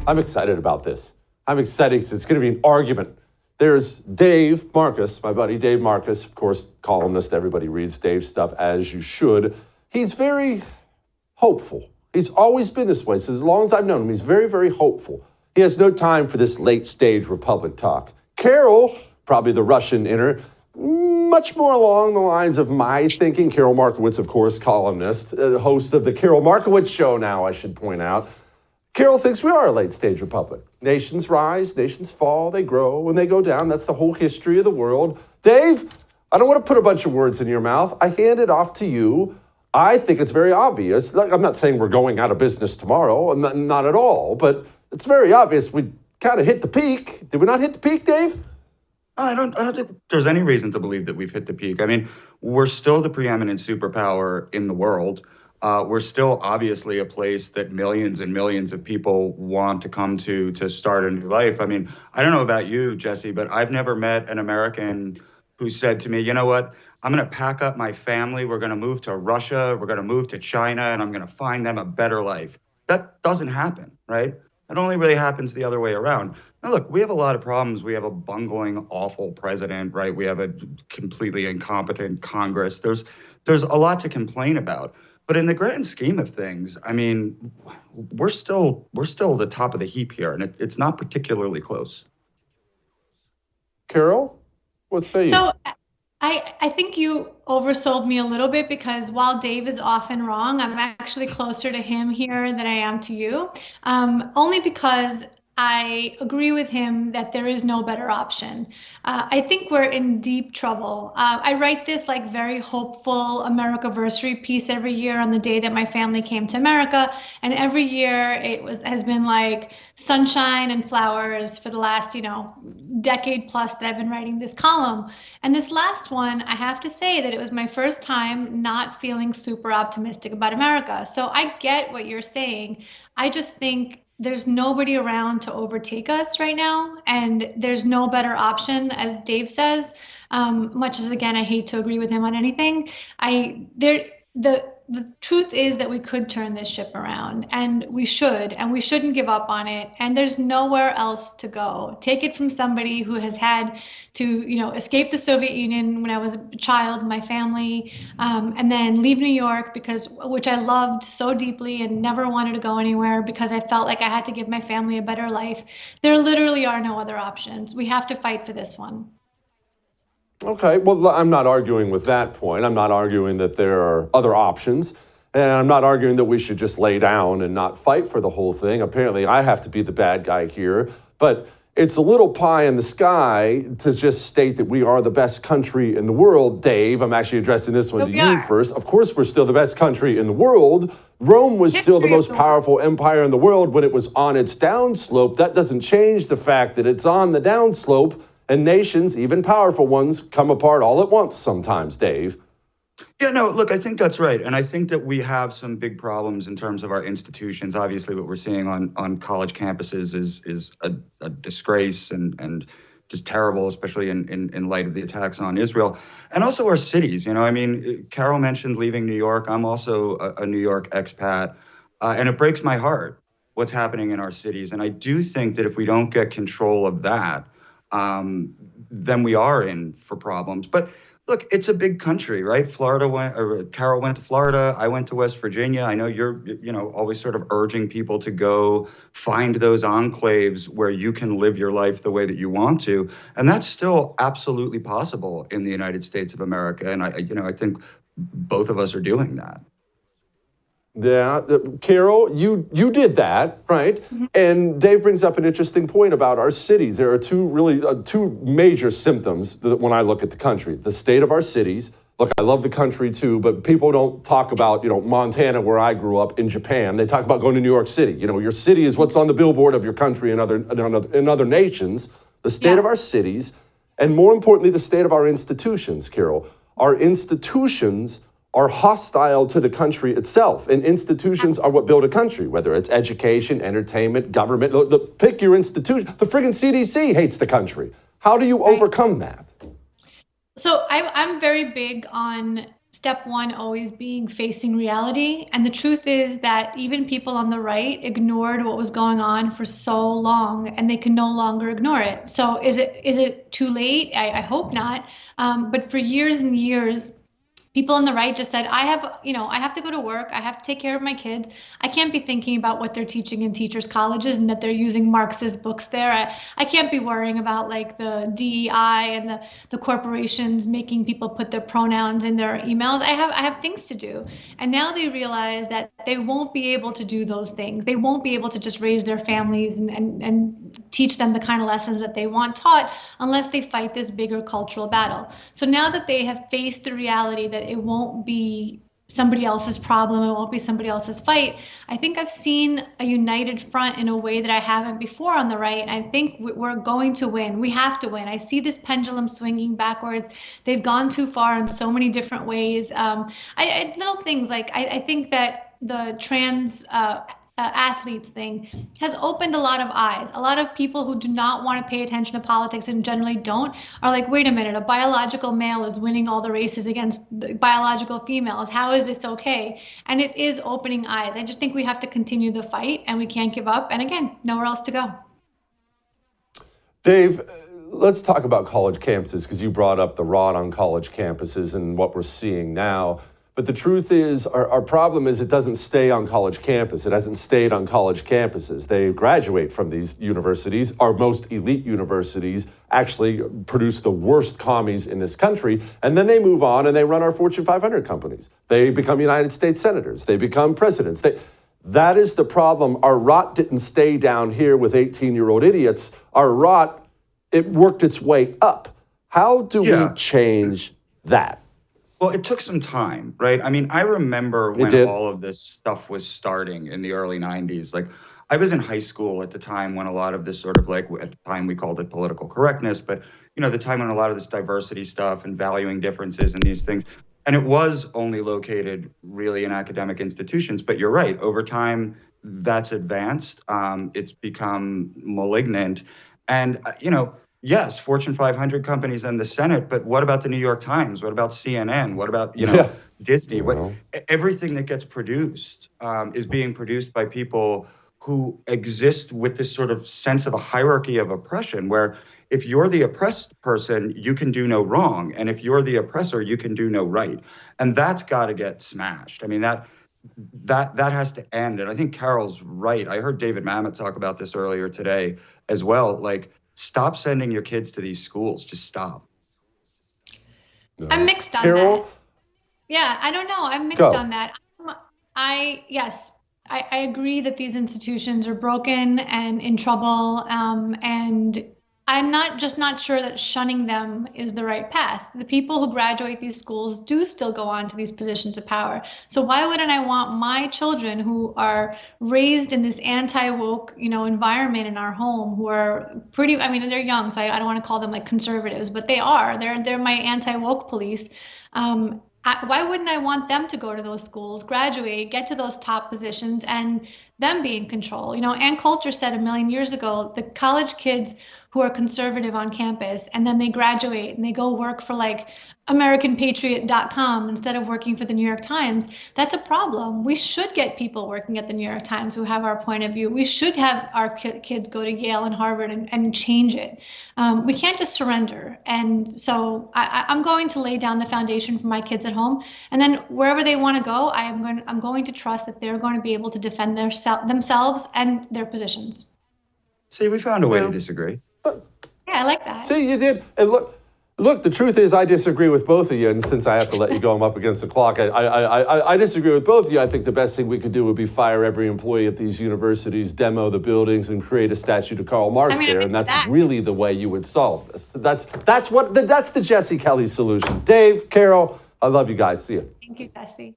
I'm excited about this. I'm excited because it's going to be an argument. There's Dave Marcus, my buddy Dave Marcus, of course, columnist. Everybody reads Dave's stuff, as you should. He's very hopeful. He's always been this way. So as long as I've known him, he's very, very hopeful. He has no time for this late-stage Republic talk. Karol, probably the Russian inner, much more along the lines of my thinking. Karol Markowicz, of course, columnist, host of the Karol Markowicz Show now, I should point out. Karol thinks we are a late-stage republic. Nations rise, nations fall, they grow, and they go down. That's the whole history of the world. Dave, I don't want to put a bunch of words in your mouth. I hand it off to you. I think it's very obvious. I'm not saying we're going out of business tomorrow, not at all, but it's very obvious we kind of hit the peak. Did we not hit the peak, Dave? I don't think there's any reason to believe that we've hit the peak. I mean, we're still the preeminent superpower in the world. We're still obviously a place that millions and millions of people want to come to start a new life. I mean, I don't know about you, Jesse, but I've never met an American who said to me, you know what, I'm going to pack up my family. We're going to move to Russia. We're going to move to China, and I'm going to find them a better life. That doesn't happen, right? It only really happens the other way around. Now, look, we have a lot of problems. We have a bungling, awful president, right? We have a completely incompetent Congress. There's a lot to complain about. But in the grand scheme of things, I mean, we're still the top of the heap here, and it's not particularly close. Karol, what say you? So I think you oversold me a little bit, because while Dave is often wrong, I'm actually closer to him here than I am to you, only because I agree with him that there is no better option. I think we're in deep trouble. I write this like very hopeful Americaversary piece every year on the day that my family came to America, and every year has been like sunshine and flowers for the last decade plus that I've been writing this column. And this last one, I have to say that it was my first time not feeling super optimistic about America. So I get what you're saying. I just think there's nobody around to overtake us right now, and there's no better option, as Dave says, much as, again, I hate to agree with him on anything. The truth is that we could turn this ship around, and we shouldn't give up on it. And there's nowhere else to go. Take it from somebody who has had to, escape the Soviet Union when I was a child, my family, and then leave New York which I loved so deeply and never wanted to go anywhere because I felt like I had to give my family a better life. There literally are no other options. We have to fight for this one. Okay, well, I'm not arguing with that point. I'm not arguing that there are other options. And I'm not arguing that we should just lay down and not fight for the whole thing. Apparently, I have to be the bad guy here. But it's a little pie in the sky to just state that we are the best country in the world. Dave, I'm actually addressing this one to you first. Of course, we're still the best country in the world. Rome was still the most powerful empire in the world when it was on its downslope. That doesn't change the fact that it's on the downslope. And nations, even powerful ones, come apart all at once sometimes, Dave. Yeah, no, look, I think that's right. And I think that we have some big problems in terms of our institutions. Obviously, what we're seeing on college campuses is a disgrace and just terrible, especially in light of the attacks on Israel. And also our cities. Karol mentioned leaving New York. I'm also a New York expat. And it breaks my heart what's happening in our cities. And I do think that if we don't get control of that, then we are in for problems. But look, it's a big country, right? Karol went to Florida. I went to West Virginia. I know you're, always sort of urging people to go find those enclaves where you can live your life the way that you want to. And that's still absolutely possible in the United States of America. And I think both of us are doing that. Yeah, Karol, you did that, right? Mm-hmm. And Dave brings up an interesting point about our cities. There are two major symptoms when I look at the country. The state of our cities. Look, I love the country too, but people don't talk about, Montana, where I grew up, in Japan. They talk about going to New York City. Your city is what's on the billboard of your country in other nations. The state of our cities, and more importantly, the state of our institutions, Karol. Our institutions are hostile to the country itself. And institutions are what build a country, whether it's education, entertainment, government. Pick your institution. The friggin' CDC hates the country. How do you overcome that? So I'm very big on step one always being facing reality. And the truth is that even people on the right ignored what was going on for so long, and they can no longer ignore it. So is it too late? I hope not. But for years and years, people on the right just said, I have to go to work. I have to take care of my kids. I can't be thinking about what they're teaching in teachers' colleges and that they're using Marxist books there. I can't be worrying about like the DEI and the corporations making people put their pronouns in their emails. I have things to do. And now they realize that they won't be able to do those things. They won't be able to just raise their families and teach them the kind of lessons that they want taught unless they fight this bigger cultural battle. So now that they have faced the reality that it won't be somebody else's problem, it won't be somebody else's fight, I think I've seen a united front in a way that I haven't before on the right. I think we're going to win. We have to win. I see this pendulum swinging backwards. They've gone too far in so many different ways. Little things like I think that the trans athletes thing has opened a lot of eyes. A lot of people who do not want to pay attention to politics and generally don't are like, wait a minute, a biological male is winning all the races against the biological females. How is this okay? And it is opening eyes. I just think we have to continue the fight and we can't give up. And again, nowhere else to go. Dave, let's talk about college campuses, because you brought up the rot on college campuses and what we're seeing now. But the truth is, our problem is it doesn't stay on college campus. It hasn't stayed on college campuses. They graduate from these universities. Our most elite universities actually produce the worst commies in this country. And then they move on and they run our Fortune 500 companies. They become United States senators. They become presidents. That is the problem. Our rot didn't stay down here with 18-year-old idiots. Our rot, it worked its way up. How do we change that? Well, it took some time, right? I mean, I remember when all of this stuff was starting in the early 90s. Like, I was in high school at the time when a lot of this sort of like, at the time we called it political correctness, but, you know, the time when a lot of this diversity stuff and valuing differences and these things, and it was only located really in academic institutions. But you're right, over time, that's advanced. It's become malignant. And, you know, yes, Fortune 500 companies and the Senate, but what about the New York Times? What about CNN? What about, Disney? Everything that gets produced is being produced by people who exist with this sort of sense of a hierarchy of oppression, where if you're the oppressed person, you can do no wrong. And if you're the oppressor, you can do no right. And that's got to get smashed. I mean, that has to end. And I think Karol's right. I heard David Mamet talk about this earlier today as well. Like, stop sending your kids to these schools. Just stop. I'm mixed on Karol? that. Yeah, I don't know. I'm mixed on that. I agree that these institutions are broken and in trouble. And I'm not sure that shunning them is the right path. The people who graduate these schools do still go on to these positions of power. So why wouldn't I want my children who are raised in this anti-woke, environment in our home, who are they're young, so I don't want to call them like conservatives, but they are. They're my anti-woke police. Why wouldn't I want them to go to those schools, graduate, get to those top positions, and them be in control? Ann Coulter said a million years ago, the college kids who are conservative on campus, and then they graduate and they go work for like AmericanPatriot.com instead of working for the New York Times. That's a problem. We should get people working at the New York Times who have our point of view. We should have our kids go to Yale and Harvard and change it. We can't just surrender. And so I'm going to lay down the foundation for my kids at home, and then wherever they want to go, I'm going to trust that they're going to be able to defend themselves and their positions. See, we found a way to disagree. Yeah, I like that. See, you did. And look, the truth is I disagree with both of you. And since I have to let you go, I'm up against the clock. I disagree with both of you. I think the best thing we could do would be fire every employee at these universities, demo the buildings, and create a statue to Karol Marx there. And that's really the way you would solve this. That's the Jesse Kelly solution. Dave, Karol, I love you guys. See you. Thank you, Jesse.